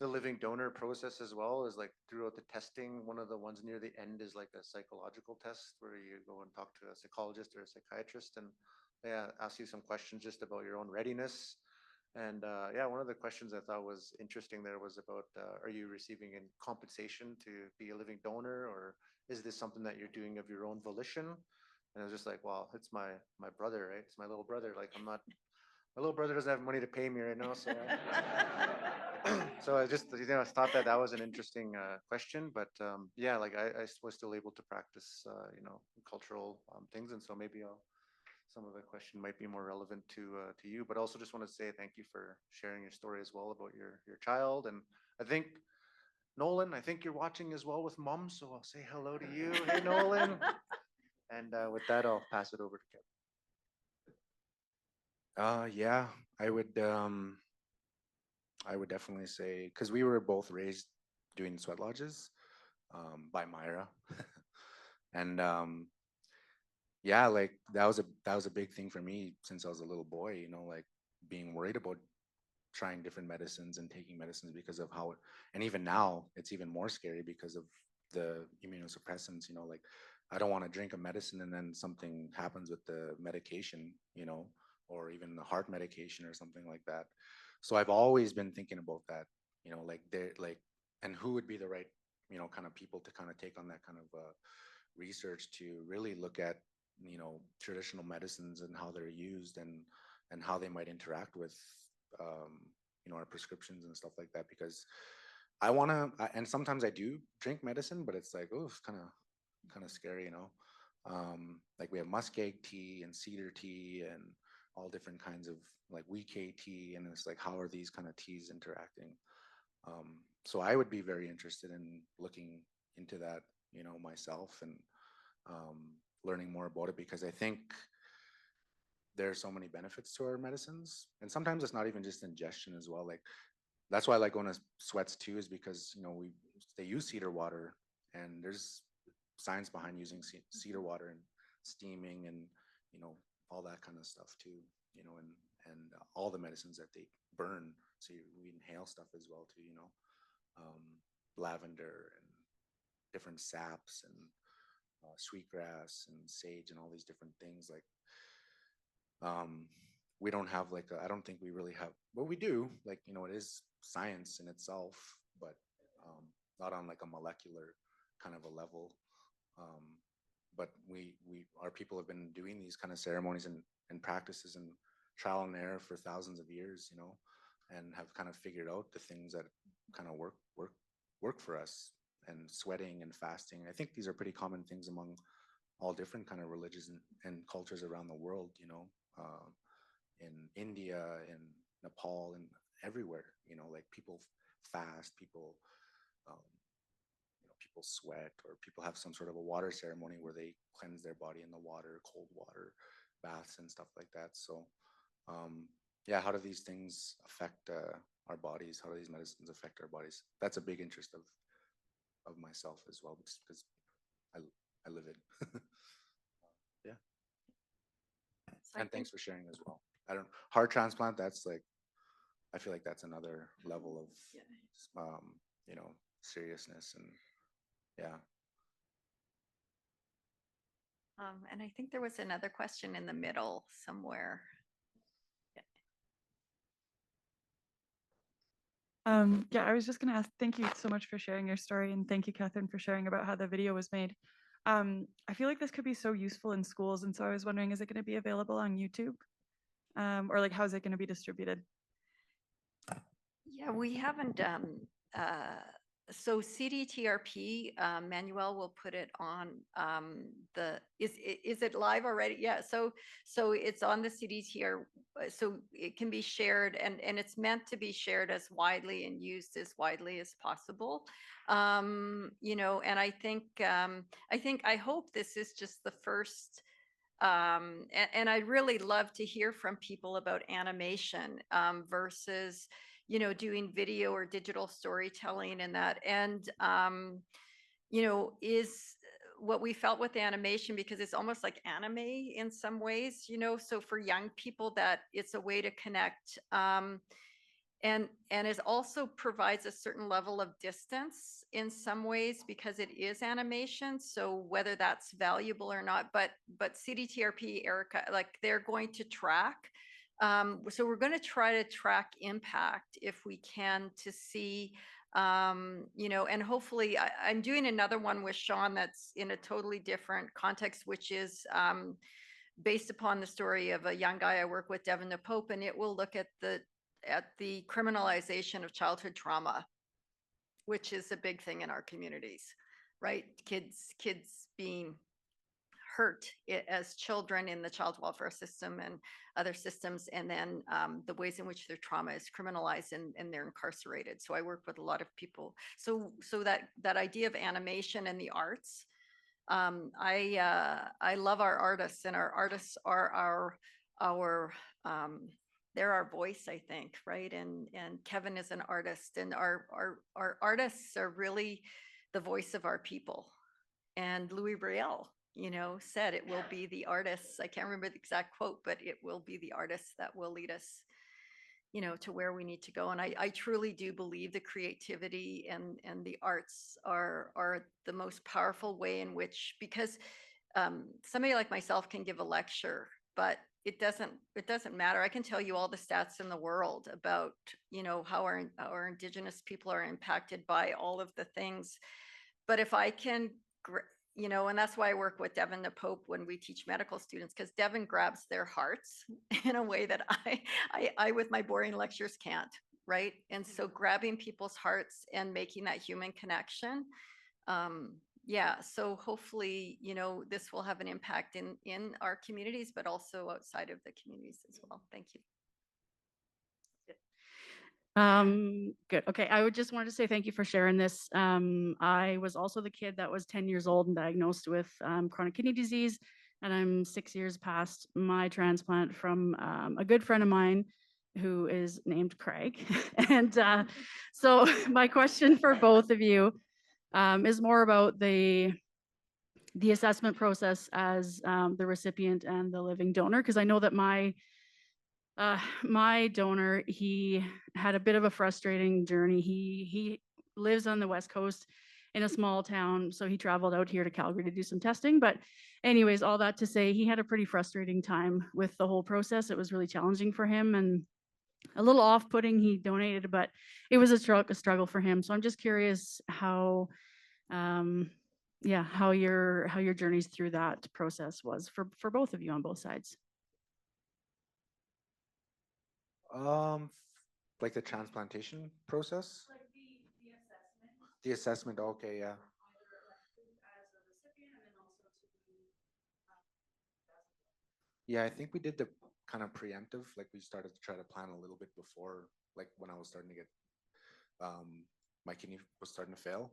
the living donor process as well is like throughout the testing, one of the ones near the end is like a psychological test where you go and talk to a psychologist or a psychiatrist, and they ask you some questions just about your own readiness. And yeah, one of the questions I thought was interesting there was about, are you receiving in compensation to be a living donor, or is this something that you're doing of your own volition? And I was just like, well, it's my brother, right? It's my little brother. Like my little brother doesn't have money to pay me right now, so so I just thought that was an interesting question. But yeah, like I was still able to practice cultural things, and so maybe some of the question might be more relevant to you. But also just want to say thank you for sharing your story as well about your child. And I think Nolan, I think you're watching as well with mom, so I'll say hello to you. Hey Nolan. And with that, I'll pass it over to Kevin. Yeah, I would definitely say, because we were both raised doing sweat lodges by Myra, and yeah, like that was a big thing for me since I was a little boy. Like being worried about trying different medicines and taking medicines because of how, and even now it's even more scary because of the immunosuppressants. Like I don't want to drink a medicine and then something happens with the medication, or even the heart medication or something like that. So I've always been thinking about that, and who would be the right, kind of people to kind of take on that kind of research to really look at, traditional medicines and how they're used and how they might interact with, our prescriptions and stuff like that. Because I want to, and sometimes I do drink medicine, but it's like, oh, it's kind of scary, like we have muskeg tea and cedar tea and all different kinds of like Wee tea, and it's like, how are these kind of teas interacting? So I would be very interested in looking into that, myself, and learning more about it, because I think there are so many benefits to our medicines, and sometimes it's not even just ingestion as well. Like that's why I like going to sweats too, is because they use cedar water, and there's science behind using cedar water and steaming and all that kind of stuff too. And all the medicines that they burn, so we inhale stuff as well too. Lavender and different saps and sweetgrass and sage and all these different things. Like we don't have like I don't think we really have. Well, we do. Like it is science in itself, but not on like a molecular kind of a level. But our people have been doing these kind of ceremonies and practices and trial and error for thousands of years, and have kind of figured out the things that kind of work for us. And sweating and fasting, I think these are pretty common things among all different kind of religions and cultures around the world. In India, in Nepal, and everywhere. Like people fast, people people sweat, or people have some sort of a water ceremony where they cleanse their body in the water, cold water baths and stuff like that. So yeah, how do these things affect our bodies? How do these medicines affect our bodies? That's a big interest of myself as well, because I live it. Yeah. So And thanks for sharing as well. Heart transplant, that's like, I feel like that's another level of seriousness, and yeah. And I think there was another question in the middle somewhere. Yeah, I was just going to ask, thank you so much for sharing your story, and thank you, Catherine, for sharing about how the video was made. I feel like this could be so useful in schools, and so I was wondering, is it going to be available on YouTube? Or like, how is it going to be distributed? Yeah, we haven't, so CDTRP, Manuel will put it on is it live already? Yeah, so it's on the CDTR, so it can be shared, and it's meant to be shared as widely and used as widely as possible. And I hope this is just the first, and I'd really love to hear from people about animation versus doing video or digital storytelling and that. And is what we felt with animation, because it's almost like anime in some ways, so for young people, that it's a way to connect, and it also provides a certain level of distance in some ways, because it is animation. So whether that's valuable or not, but CDTRP, Erica, like they're going to track. So we're going to try to track impact if we can, to see, and hopefully I'm doing another one with Sean that's in a totally different context, which is based upon the story of a young guy I work with, Devin the Pope, and it will look at the criminalization of childhood trauma, which is a big thing in our communities, right? Kids being hurt as children in the child welfare system and other systems, and then the ways in which their trauma is criminalized and they're incarcerated. So I work with a lot of people. So that idea of animation and the arts, I love our artists, and our artists are our they're our voice, I think, right? And Kevin is an artist, and our artists are really the voice of our people. And Louis Braille, said it will be the artists. I can't remember the exact quote, but it will be the artists that will lead us, to where we need to go. And I truly do believe the creativity and the arts are the most powerful way in which, because somebody like myself can give a lecture, but it doesn't matter. I can tell you all the stats in the world about, how our Indigenous people are impacted by all of the things. But if I can, and that's why I work with Devin the Pope when we teach medical students, because Devin grabs their hearts in a way that I with my boring lectures can't, right? And so grabbing people's hearts and making that human connection, yeah, so hopefully, this will have an impact in our communities, but also outside of the communities as well. Thank you. Good. Okay. I would just wanted to say thank you for sharing this. I was also the kid that was 10 years old and diagnosed with chronic kidney disease, and I'm 6 years past my transplant from a good friend of mine who is named Craig. And so my question for both of you is more about the assessment process as the recipient and the living donor, because I know that my donor, he had a bit of a frustrating journey. He lives on the West Coast in a small town, so he traveled out here to Calgary to do some testing. But anyways, all that to say, he had a pretty frustrating time with the whole process. It was really challenging for him and a little off-putting. He donated, but it was a struggle for him. So I'm just curious how, yeah, how your journeys through that process was for both of you on both sides. Like the transplantation process? Like the assessment. The assessment, okay, yeah. Yeah, I think we did the kind of preemptive, like we started to try to plan a little bit before, like when I was starting to get, my kidney was starting to fail.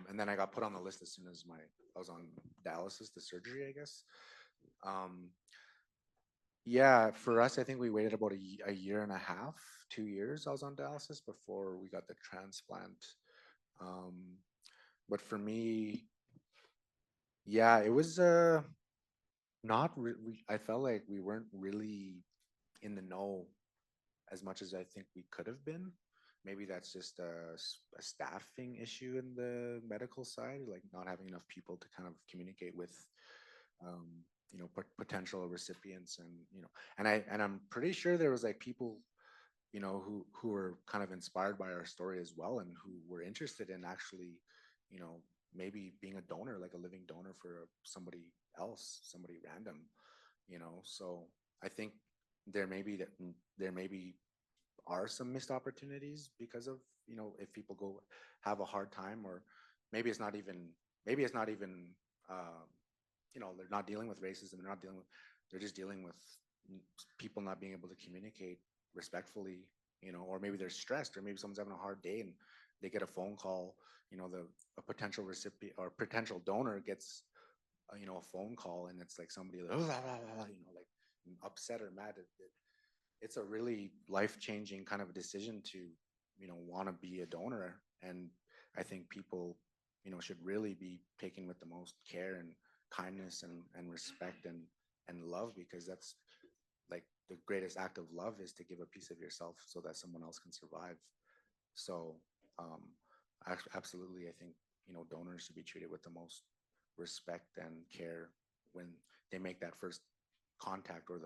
And then I got put on the list as soon as I was on dialysis, the surgery, I guess. Yeah, for us, I think we waited about a year and a half, 2 years I was on dialysis before we got the transplant. But for me, yeah, it was not really, I felt like we weren't really in the know as much as I think we could have been. Maybe that's just a staffing issue in the medical side, like not having enough people to kind of communicate with, potential recipients, and I'm pretty sure there was like people, who were kind of inspired by our story as well, and who were interested in actually, maybe being a donor, like a living donor for somebody else, somebody random, So I think there may be are some missed opportunities because of, if people go have a hard time, or maybe it's not even uh, they're not dealing with racism, they're just dealing with people not being able to communicate respectfully, or maybe they're stressed, or maybe someone's having a hard day and they get a phone call, a potential recipient or potential donor gets a phone call, and it's like somebody like, like upset or mad. It's a really life-changing kind of decision to want to be a donor, and I think people should really be taken with the most care and kindness and respect and love, because that's like the greatest act of love, is to give a piece of yourself so that someone else can survive. So absolutely, I think donors should be treated with the most respect and care when they make that first contact, or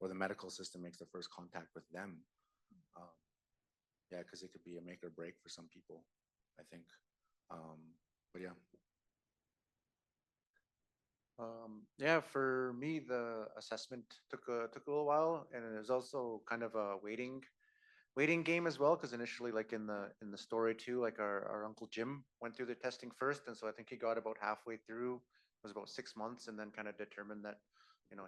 the medical system makes the first contact with them. Yeah, because it could be a make or break for some people, I think. But yeah. Yeah, for me, the assessment took a little while, and it was also kind of a waiting game as well, because initially, like in the story too, like our Uncle Jim went through the testing first, and so I think he got about halfway through. It was about 6 months, and then kind of determined that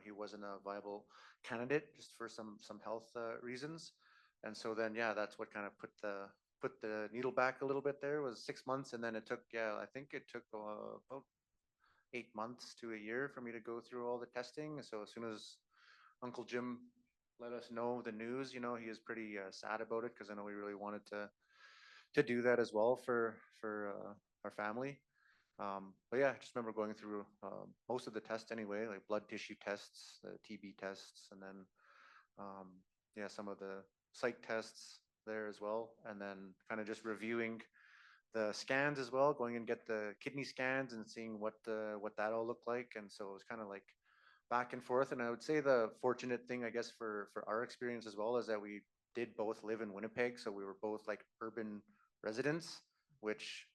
he wasn't a viable candidate just for some health reasons. And so then, yeah, that's what kind of put the needle back a little bit. There was 6 months, and then it took, yeah, I think it took about 8 months to a year for me to go through all the testing. So as soon as Uncle Jim let us know the news, he was pretty sad about it, because I know we really wanted to do that as well for our family. But yeah, I just remember going through most of the tests anyway, like blood tissue tests, the TB tests, and then yeah, some of the psych tests there as well, and then kind of just reviewing the scans as well, going and get the kidney scans and seeing what that all looked like. And so it was kind of like back and forth. And I would say the fortunate thing, I guess, for our experience as well, is that we did both live in Winnipeg, so we were both like urban residents, which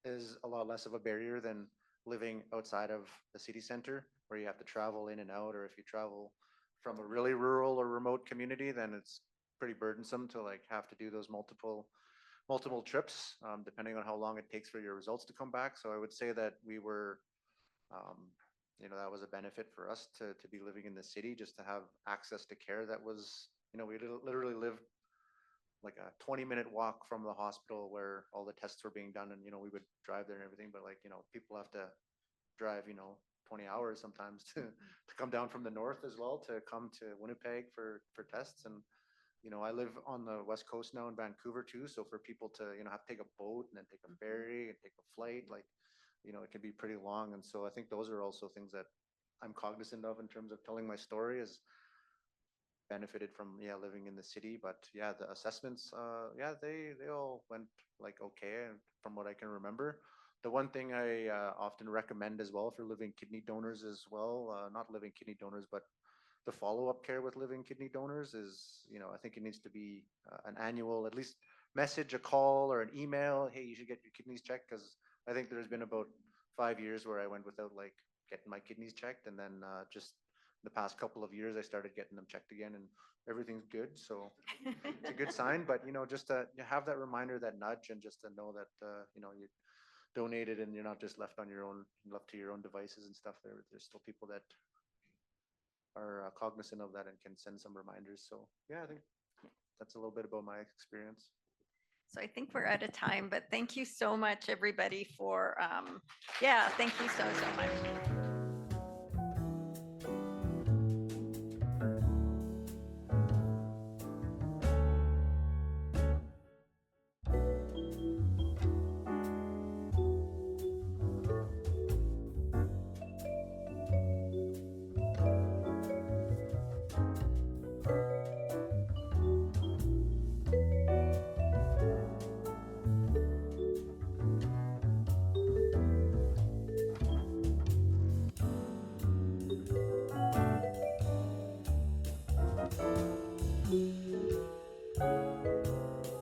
is a lot less of a barrier than living outside of the city center, where you have to travel in and out, or if you travel from a really rural or remote community, then it's pretty burdensome to like have to do those multiple trips, depending on how long it takes for your results to come back. So I would say that we were, that was a benefit for us to be living in the city, just to have access to care that was, we literally lived like a 20-minute walk from the hospital where all the tests were being done, and we would drive there and everything. But like people have to drive 20 hours sometimes to come down from the north as well to come to Winnipeg for tests. And I live on the west coast now in Vancouver too, so for people to have to take a boat and then take a ferry and take a flight, like it can be pretty long. And so I think those are also things that I'm cognizant of in terms of telling my story, is benefited from living in the city. But the assessments, they all went like okay, and from what I can remember. The one thing I often recommend as well for living kidney donors as well, not living kidney donors, but the follow-up care with living kidney donors is, I think it needs to be an annual, at least message, a call, or an email. Hey, you should get your kidneys checked, because I think there's been about 5 years where I went without like getting my kidneys checked, and then just the past couple of years I started getting them checked again, and everything's good. So it's a good sign. But just to have that reminder, that nudge, and just to know that you donated and you're not just left on your own, left to your own devices and stuff. There's still people that are cognizant of that and can send some reminders. So I think that's a little bit about my experience. So I think we're out of time, but thank you so much, everybody, for, thank you so much.